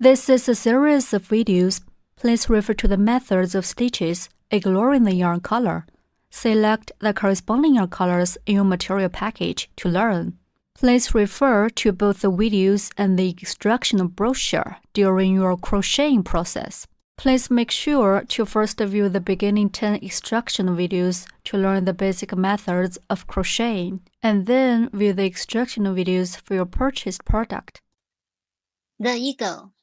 This is a series of videos. Please refer to the methods of stitches, ignoring the yarn color. Select the corresponding yarn colors in your material package to learn. Please refer to both the videos and the instructional brochure during your crocheting process. Please make sure to first view the beginning 10 instructional videos to learn the basic methods of crocheting, and then view the instructional videos for your purchased product. The Eagle.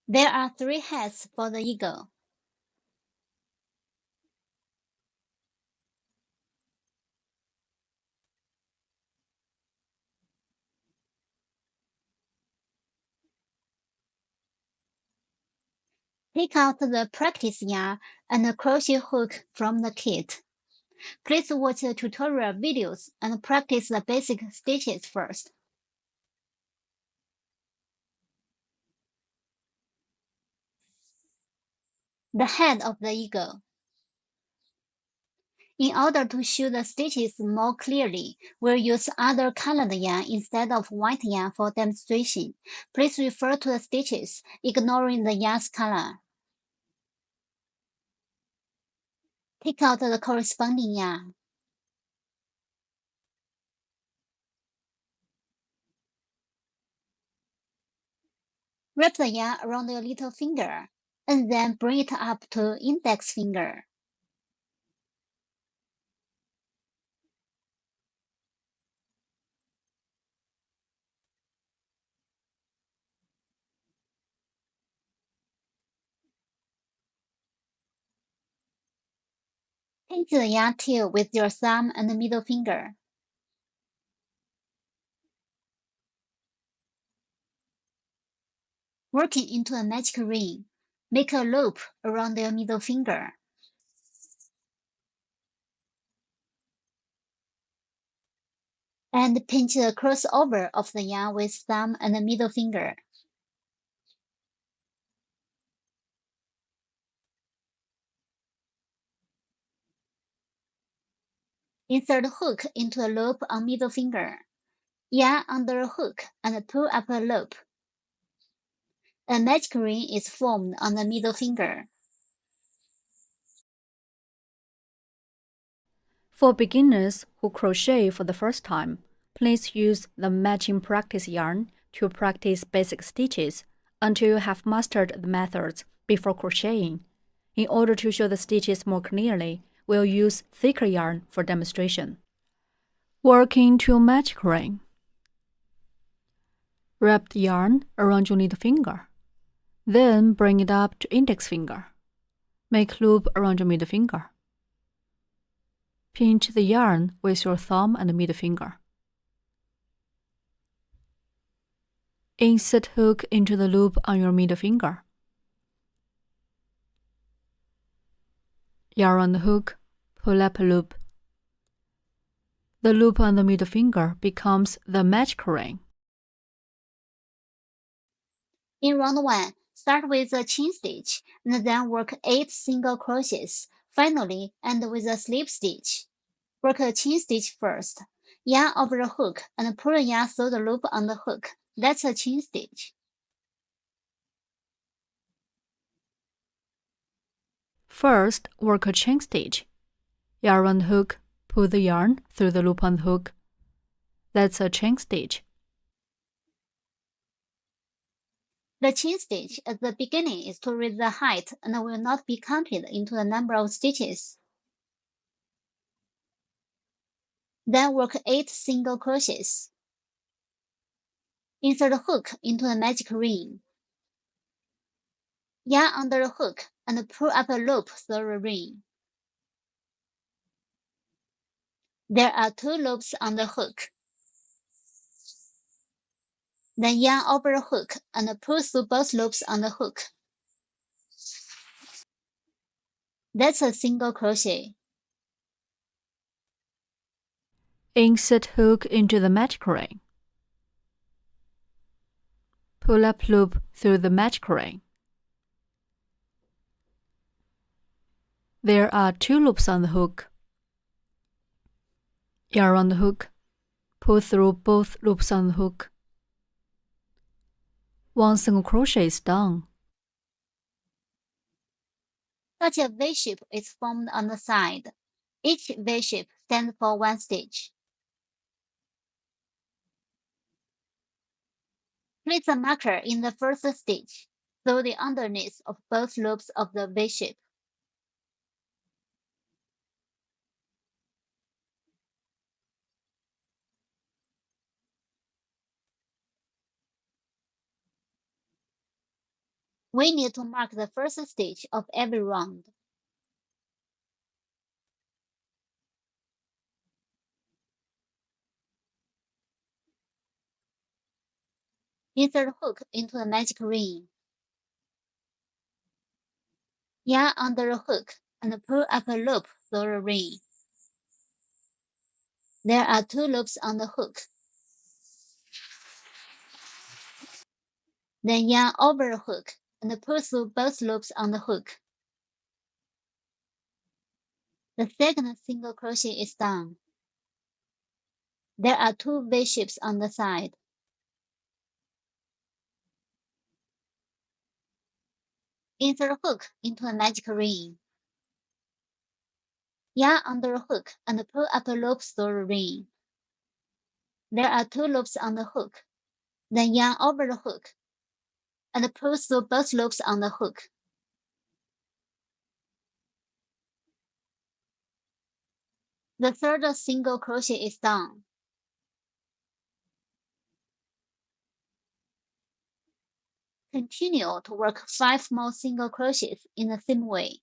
There are 3 heads for the eagle. Take out the practice yarn and a crochet hook from the kit. Please watch the tutorial videos and practice the basic stitches first. The head of the eagle. In order to show the stitches more clearly, we'll use other colored yarn instead of white yarn for demonstration. Please refer to the stitches, ignoring the yarn's color. Take out the corresponding yarn. Wrap the yarn around your little finger, and then bring it up to index finger. Pinch the yarn tail with your thumb and middle finger. Working into a magic ring, make a loop around your middle finger. And pinch the crossover of the yarn with thumb and middle finger. Insert hook into a loop on middle finger. Yarn under a hook and pull up a loop. A magic ring is formed on the middle finger. For beginners who crochet for the first time, please use the matching practice yarn to practice basic stitches until you have mastered the methods before crocheting. In order to show the stitches more clearly, we'll use thicker yarn for demonstration. Work into a magic ring. Wrap the yarn around your little finger. Then bring it up to index finger. Make loop around your middle finger. Pinch the yarn with your thumb and middle finger. Insert hook into the loop on your middle finger. Yarn on the hook, pull up a loop. The loop on the middle finger becomes the magic ring. In round 1, start with a chain stitch, and then work 8 single crochets. Finally, end with a slip stitch. Work a chain stitch first. Yarn over the hook and pull the yarn through the loop on the hook. That's a chain stitch. First, work a chain stitch. Yarn on the hook, pull the yarn through the loop on the hook. That's a chain stitch. The chain stitch at the beginning is to raise the height and will not be counted into the number of stitches. Then work 8 single crochets. Insert a hook into the magic ring. Yarn under the hook and pull up a loop through the ring. There are 2 loops on the hook. Then yarn over the hook and pull through both loops on the hook. That's a single crochet. Insert hook into the magic ring. Pull up loop through the magic ring. There are 2 loops on the hook. yarn on the hook, pull through both loops on the hook. 1 single crochet is done. Such a V-shape is formed on the side. Each V-shape stands for 1 stitch. Place the marker in the first stitch, through the underneath of both loops of the V-shape. We need to mark the first stitch of every round. Insert hook into the magic ring. Yarn under the hook and pull up a loop through the ring. There are 2 loops on the hook. Then yarn over the hook and pull through both loops on the hook. The second single crochet is done. There are 2 V-shapes on the side. Insert hook into a magic ring. Yarn under the hook and pull up a loop through the ring. There are 2 loops on the hook. Then yarn over the hook and pull through both loops on the hook. The third single crochet is done. Continue to work 5 more single crochets in the same way.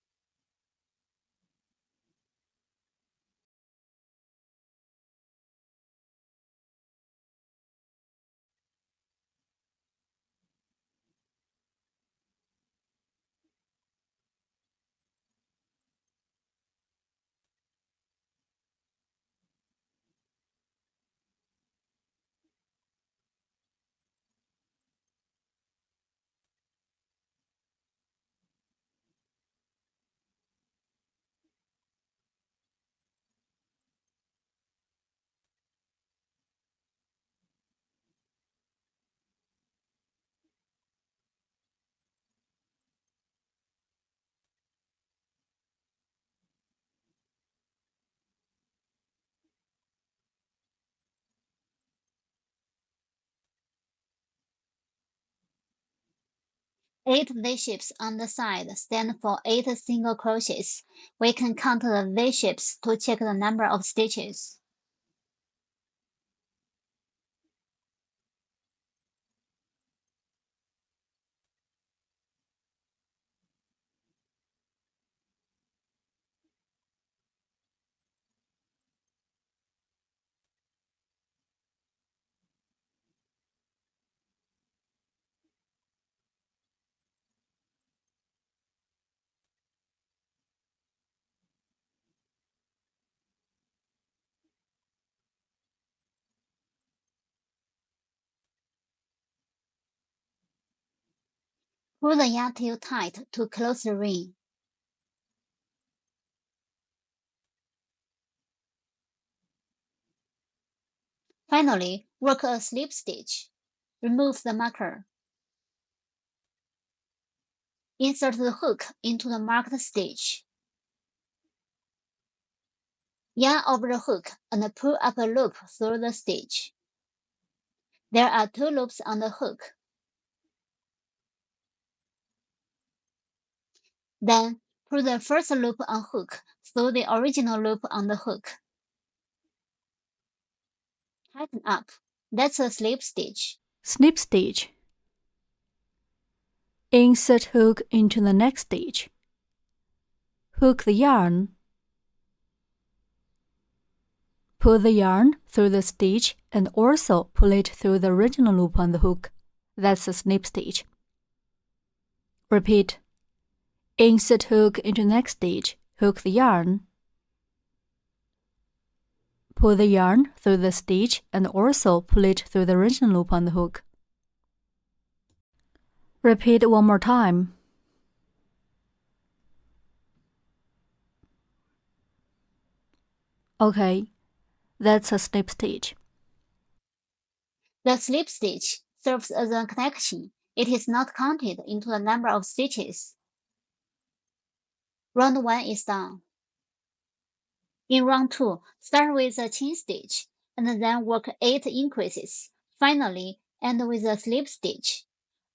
Eight V-shapes on the side stand for 8 single crochets. We can count the V-shapes to check the number of stitches. Pull the yarn tail tight to close the ring. Finally, work a slip stitch. Remove the marker. Insert the hook into the marked stitch. Yarn over the hook and pull up a loop through the stitch. There are 2 loops on the hook. Then, pull the first loop on hook through the original loop on the hook. Tighten up. That's a slip stitch. Snip stitch. Insert hook into the next stitch. Hook the yarn. Pull the yarn through the stitch and also pull it through the original loop on the hook. That's a snip stitch. Repeat. Insert hook into next stitch. Hook the yarn. Pull the yarn through the stitch and also pull it through the original loop on the hook. Repeat 1 more time. Okay, That's a slip stitch. The slip stitch serves as a connection. It is not counted into the number of stitches. Round 1 is done. In round 2, start with a chain stitch, and then work 8 increases. Finally, end with a slip stitch.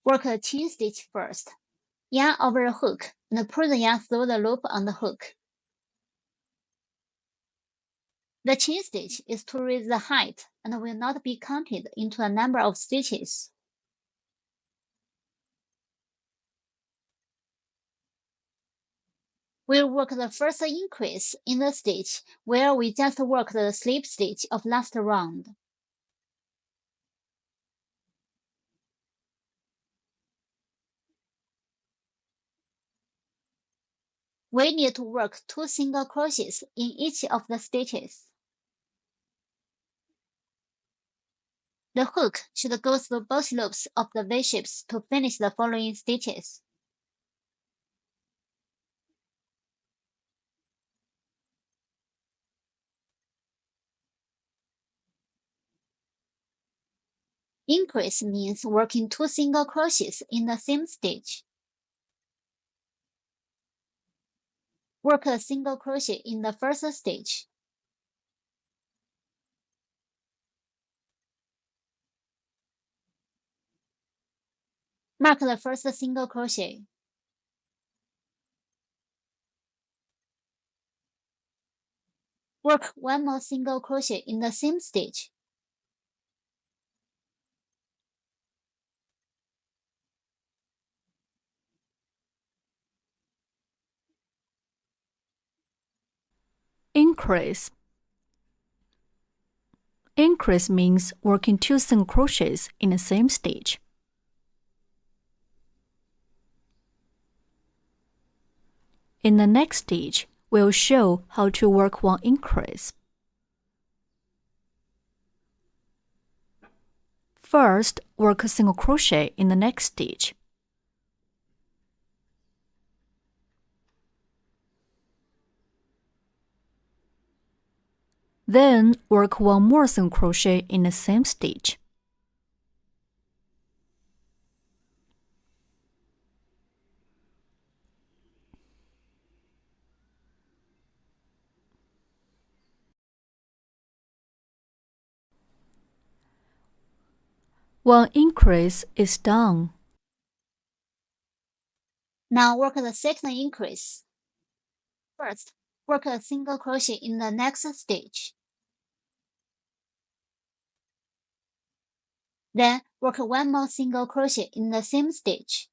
Work a chain stitch first. Yarn over the hook, and pull the yarn through the loop on the hook. The chain stitch is to raise the height and will not be counted into the number of stitches. We'll work the first increase in the stitch where we just worked the slip stitch of last round. We need to work 2 single crochets in each of the stitches. The hook should go through both loops of the V-shapes to finish the following stitches. Increase means working 2 single crochets in the same stitch. Work a single crochet in the first stitch. Mark the first single crochet. Work 1 more single crochet in the same stitch. Increase. Increase means working 2 single crochets in the same stitch. In the next stitch, we'll show how to work one increase. First, work a single crochet in the next stitch. Then, work 1 more single crochet in the same stitch. One increase is done. Now work the second increase. First, work a single crochet in the next stitch. Then, work 1 more single crochet in the same stitch.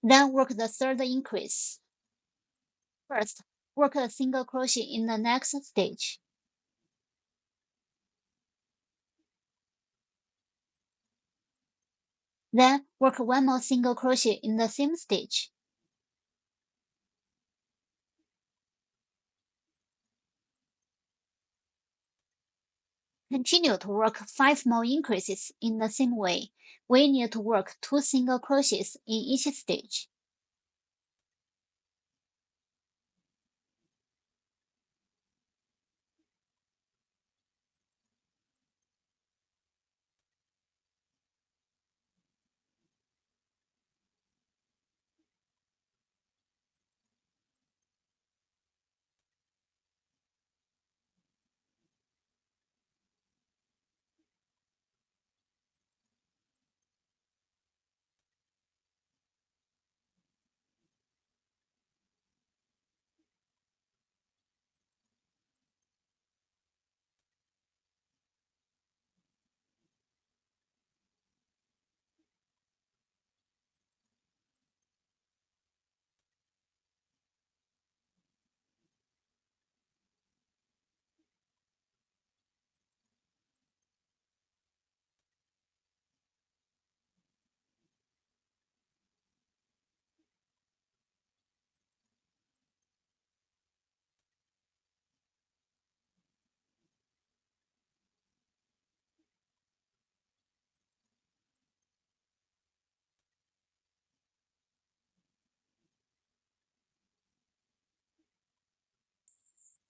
Then work the third increase. First, work a single crochet in the next stitch. Then work 1 more single crochet in the same stitch. Continue to work 5 more increases in the same way. We need to work 2 single crochets in each stitch.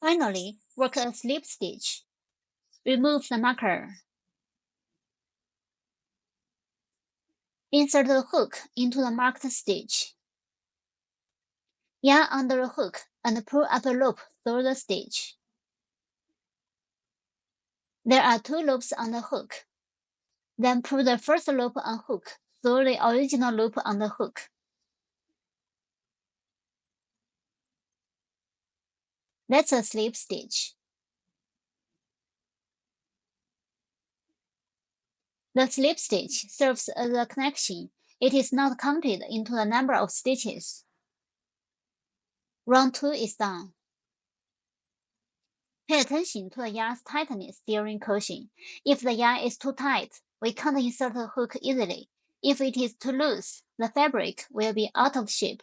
Finally, work a slip stitch. Remove the marker. Insert the hook into the marked stitch. Yarn under the hook and pull up a loop through the stitch. There are 2 loops on the hook. Then pull the first loop on hook through the original loop on the hook. That's a slip stitch. The slip stitch serves as a connection. It is not counted into the number of stitches. Round 2 is done. Pay attention to the yarn's tightness during crocheting. If the yarn is too tight, we can't insert the hook easily. If it is too loose, the fabric will be out of shape.